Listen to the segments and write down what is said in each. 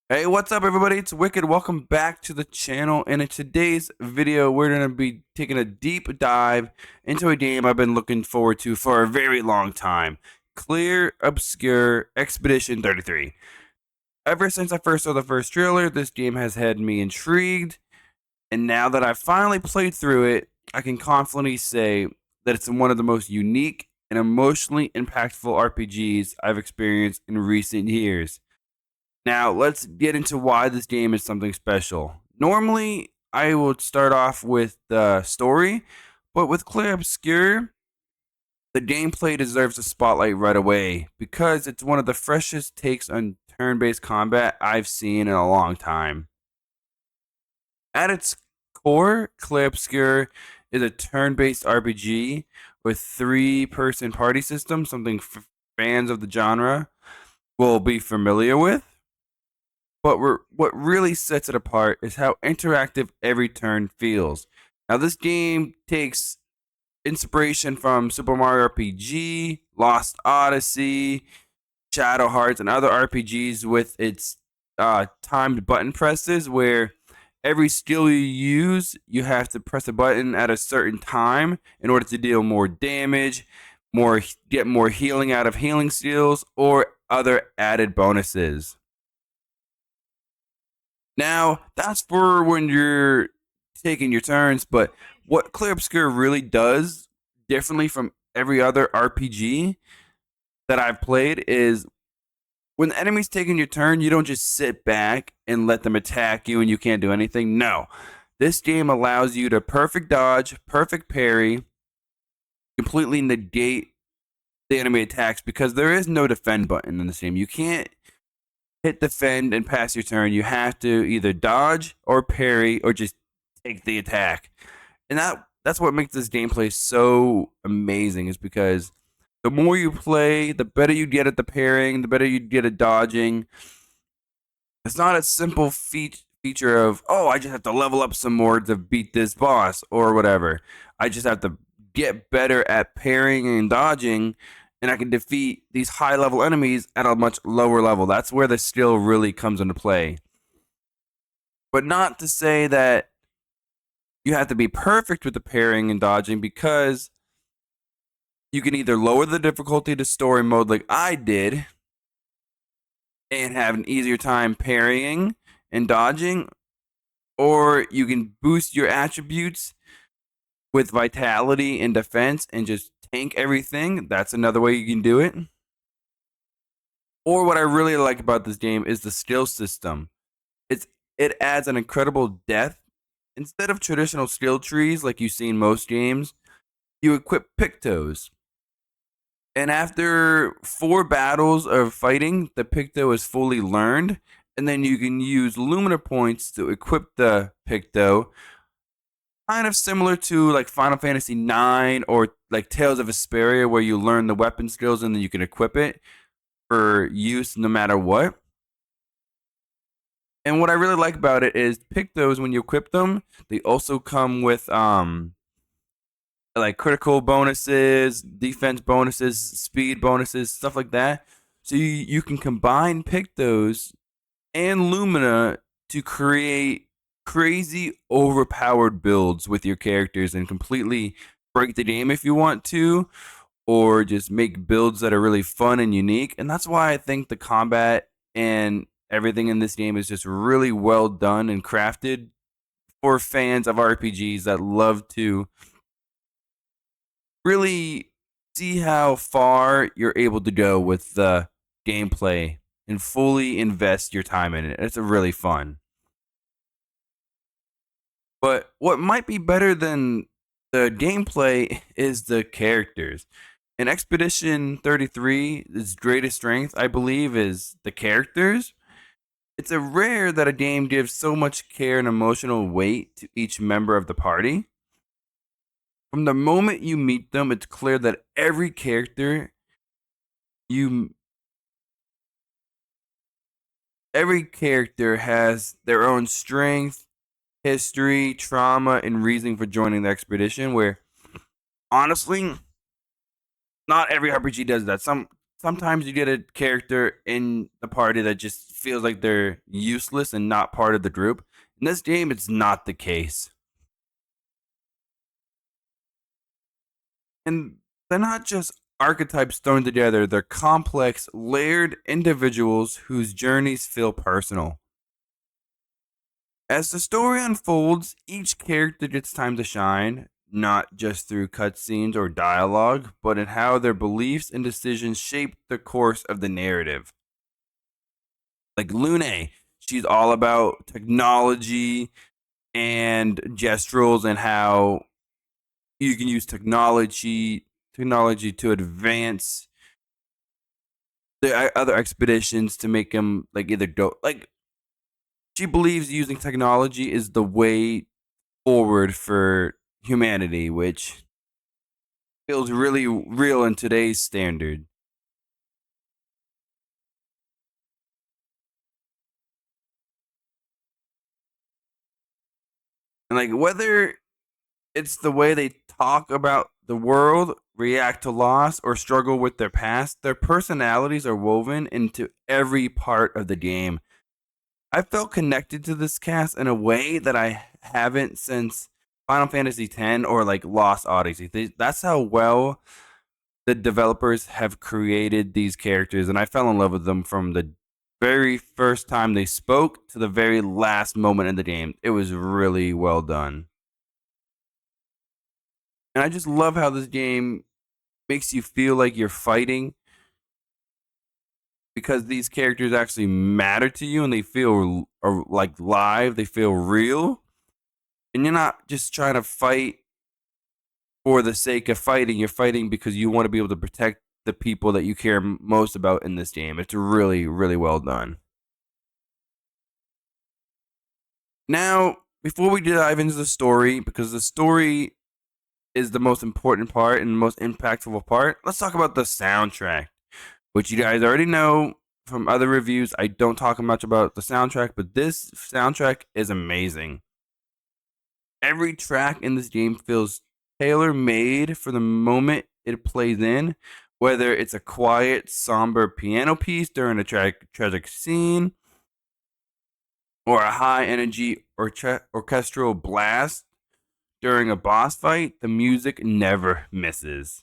Hey, what's up, everybody? It's Wicked. Welcome back to the channel. And in today's video, we're going to be taking a deep dive into a game I've been looking forward to for a very long time. Clair Obscur Expedition 33. Ever since I first saw the first trailer, this game has had me intrigued. And now that I've finally played through it, I can confidently say that it's one of the most unique and emotionally impactful RPGs I've experienced in recent years. Now, let's get into why this game is something special. Normally, I would start off with the story, but with Clair Obscur, the gameplay deserves a spotlight right away because it's one of the freshest takes on turn based combat I've seen in a long time. At its core, Clair Obscur is a turn based RPG with 3-person party system, something fans of the genre will be familiar with. But what really sets it apart is how interactive every turn feels. Now, this game takes inspiration from Super Mario RPG, Lost Odyssey, Shadow Hearts, and other RPGs with its timed button presses, where every skill you use, you have to press a button at a certain time in order to deal more damage, get more healing out of healing skills, or other added bonuses. Now, that's for when you're taking your turns, but what Clair Obscur really does differently from every other RPG that I've played is when the enemy's taking your turn, you don't just sit back and let them attack you and you can't do anything. No. This game allows you to perfect dodge, perfect parry, completely negate the enemy attacks because there is no defend button in this game. You can't hit defend and pass your turn. You have to either dodge or parry or just take the attack. And that's what makes this gameplay so amazing, is because the more you play, the better you get at the parrying, the better you get at dodging. It's not a simple feature of, oh, I just have to level up some more to beat this boss or whatever. I just have to get better at parrying and dodging, and I can defeat these high level enemies at a much lower level. That's where the skill really comes into play. But not to say that you have to be perfect with the parrying and dodging, because you can either lower the difficulty to story mode like I did and have an easier time parrying and dodging, or you can boost your attributes with vitality and defense and just tank everything. That's another way you can do it. Or what I really like about this game is the skill system. It adds an incredible depth. Instead of traditional skill trees like you see in most games, you equip Pictos. And after 4 battles of fighting, the Picto is fully learned. And then you can use Lumina points to equip the Picto. Kind of similar to like Final Fantasy IX or like Tales of Vesperia, where you learn the weapon skills and then you can equip it for use no matter what. And what I really like about it is Pictos, when you equip them, they also come with like critical bonuses, defense bonuses, speed bonuses, stuff like that. So you can combine Pictos and Lumina to create crazy overpowered builds with your characters and completely break the game if you want to, or just make builds that are really fun and unique. And that's why I think the combat and everything in this game is just really well done and crafted for fans of RPGs that love to really see how far you're able to go with the gameplay and fully invest your time in it. It's really fun. But what might be better than the gameplay is the characters. In Expedition 33, its greatest strength, I believe, is the characters. It's a rare that a game gives so much care and emotional weight to each member of the party. From the moment you meet them, it's clear that you every character has their own strength, history, trauma, and reason for joining the expedition. Where honestly, not every RPG does that. Some sometimes you get a character in the party that just feels like they're useless and not part of the group. In this game, it's not the case. And they're not just archetypes thrown together, they're complex, layered individuals whose journeys feel personal. As the story unfolds, each character gets time to shine, not just through cutscenes or dialogue, but in how their beliefs and decisions shape the course of the narrative. Like Lune, she's all about technology and gestural and how you can use technology to advance the other expeditions to make them like either go like she believes using technology is the way forward for humanity, which feels really real in today's standard. And like whether it's the way they talk about the world, react to loss, or struggle with their past, their personalities are woven into every part of the game. I felt connected to this cast in a way that I haven't since Final Fantasy X or like Lost Odyssey. That's how well the developers have created these characters, and I fell in love with them from the very first time they spoke to the very last moment in the game. It was really well done. And I just love how this game makes you feel like you're fighting because these characters actually matter to you and they feel like live, they feel real. And you're not just trying to fight for the sake of fighting, you're fighting because you want to be able to protect the people that you care most about in this game. It's really, really well done. Now, before we dive into the story, because the story is the most important part and the most impactful part, let's talk about the soundtrack, which you guys already know from other reviews. I don't talk much about the soundtrack, but this soundtrack is amazing. Every track in this game feels tailor made for the moment it plays in, whether it's a quiet, somber piano piece during a tragic scene or a high energy orchestral blast during a boss fight, the music never misses.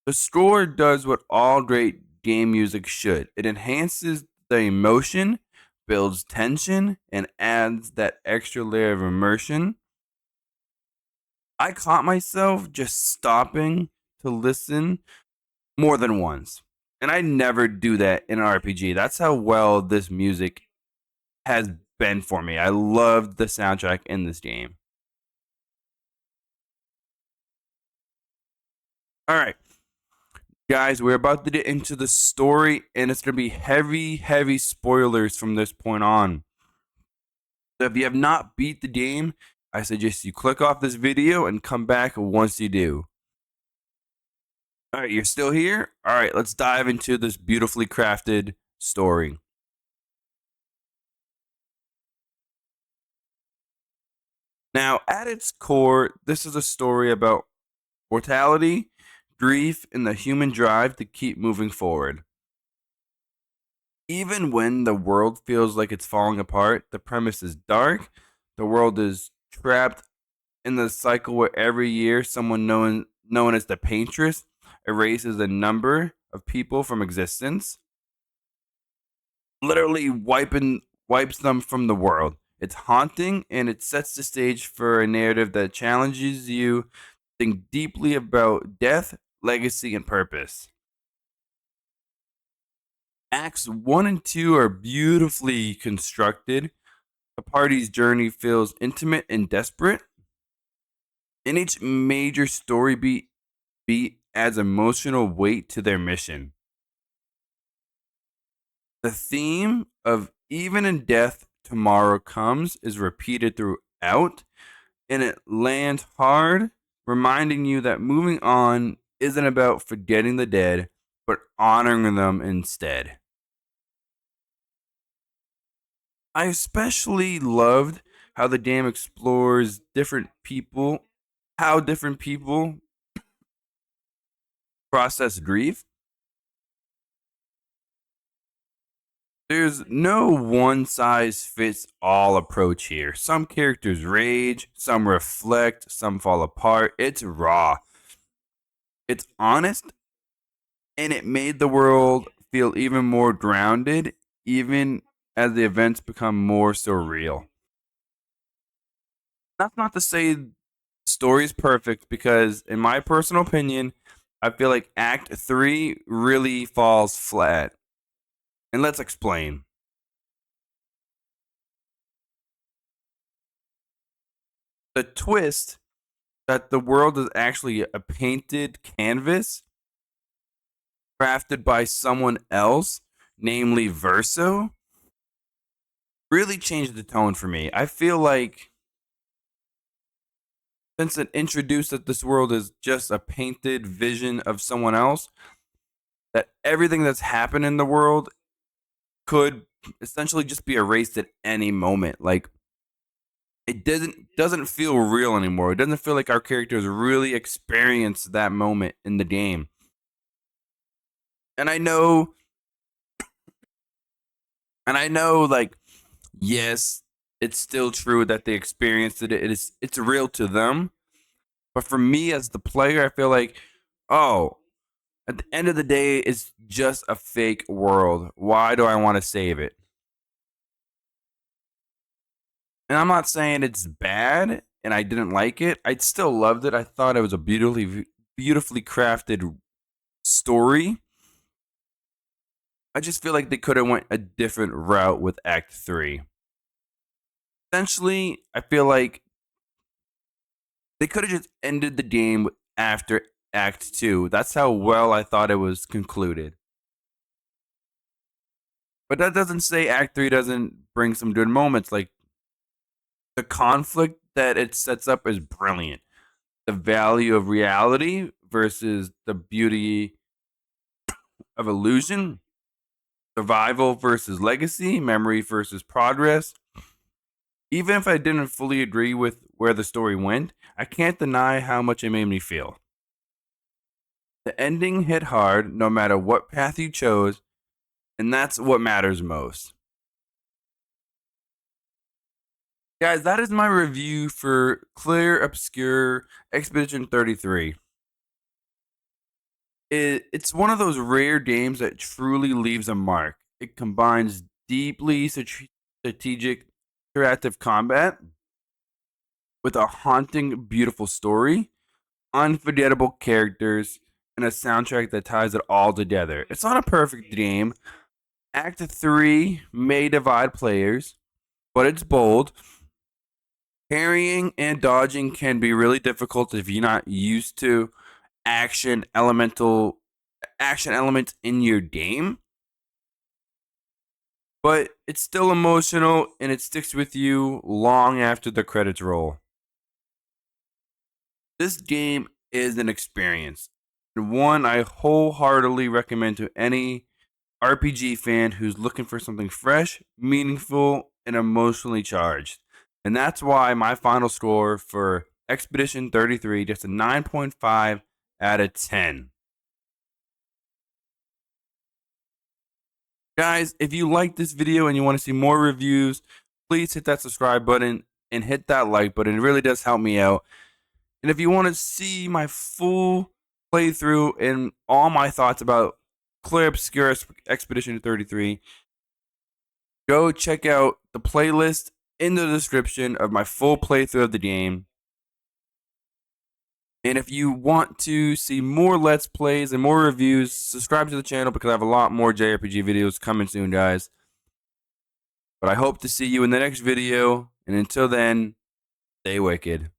The score does what all great game music should. It enhances the emotion, builds tension, and adds that extra layer of immersion. I caught myself just stopping to listen more than once. And I never do that in an RPG. That's how well this music has been for me. I loved the soundtrack in this game. All right, guys, we're about to get into the story, and it's going to be heavy, heavy spoilers from this point on. So if you have not beat the game, I suggest you click off this video and come back once you do. All right, you're still here? All right, let's dive into this beautifully crafted story. Now, at its core, this is a story about mortality, grief, and the human drive to keep moving forward. Even when the world feels like it's falling apart, the premise is dark. The world is trapped in the cycle where every year someone known as the Paintress erases a number of people from existence, literally wipes them from the world. It's haunting and it sets the stage for a narrative that challenges you to think deeply about death, legacy, and purpose. Acts 1 and 2 are beautifully constructed. The party's journey feels intimate and desperate. And each major story beat adds emotional weight to their mission. The theme of even in death, tomorrow comes is repeated throughout, and it lands hard, reminding you that moving on isn't about forgetting the dead, but honoring them instead. I especially loved how the game explores how different people process grief. There's no one size fits all approach here. Some characters rage, some reflect, some fall apart. It's raw, it's honest, and it made the world feel even more grounded, even as the events become more surreal. That's not to say the story is perfect, because, in my personal opinion, I feel like Act 3 really falls flat. And let's explain. The twist that the world is actually a painted canvas crafted by someone else, namely Verso, really changed the tone for me. I feel like since it introduced that this world is just a painted vision of someone else, that everything that's happened in the world could essentially just be erased at any moment. Like, it doesn't feel real anymore. It doesn't feel like our characters really experienced that moment in the game. And I know, like, yes, it's still true that they experienced it. It's real to them. But for me as the player, I feel like, oh, at the end of the day, it's just a fake world. Why do I want to save it? And I'm not saying it's bad and I didn't like it. I still loved it. I thought it was a beautifully crafted story. I just feel like they could have went a different route with Act 3. Essentially, I feel like they could have just ended the game after Act 2. That's how well I thought it was concluded. But that doesn't say Act 3 doesn't bring some good moments. Like, the conflict that it sets up is brilliant. The value of reality versus the beauty of illusion, survival versus legacy, memory versus progress. Even if I didn't fully agree with where the story went, I can't deny how much it made me feel. The ending hit hard no matter what path you chose, and that's what matters most. Guys, that is my review for Clair Obscur Expedition 33. It's one of those rare games that truly leaves a mark. It combines deeply strategic, interactive combat with a haunting, beautiful story, unforgettable characters, and a soundtrack that ties it all together. It's not a perfect game. Act 3 may divide players, but it's bold. Parrying and dodging can be really difficult if you're not used to action elemental action elements in your game, but it's still emotional and it sticks with you long after the credits roll. This game is an experience, and one I wholeheartedly recommend to any RPG fan who's looking for something fresh, meaningful, and emotionally charged. And that's why my final score for Expedition 33 just a 9.5 out of 10. Guys, if you like this video and you want to see more reviews, please hit that subscribe button and hit that like button. It really does help me out. And if you want to see my full playthrough and all my thoughts about Clair Obscur Expedition 33, go check out the playlist in the description of my full playthrough of the game. And if you want to see more Let's Plays and more reviews, subscribe to the channel because I have a lot more JRPG videos coming soon, guys. But I hope to see you in the next video. And until then, stay wicked.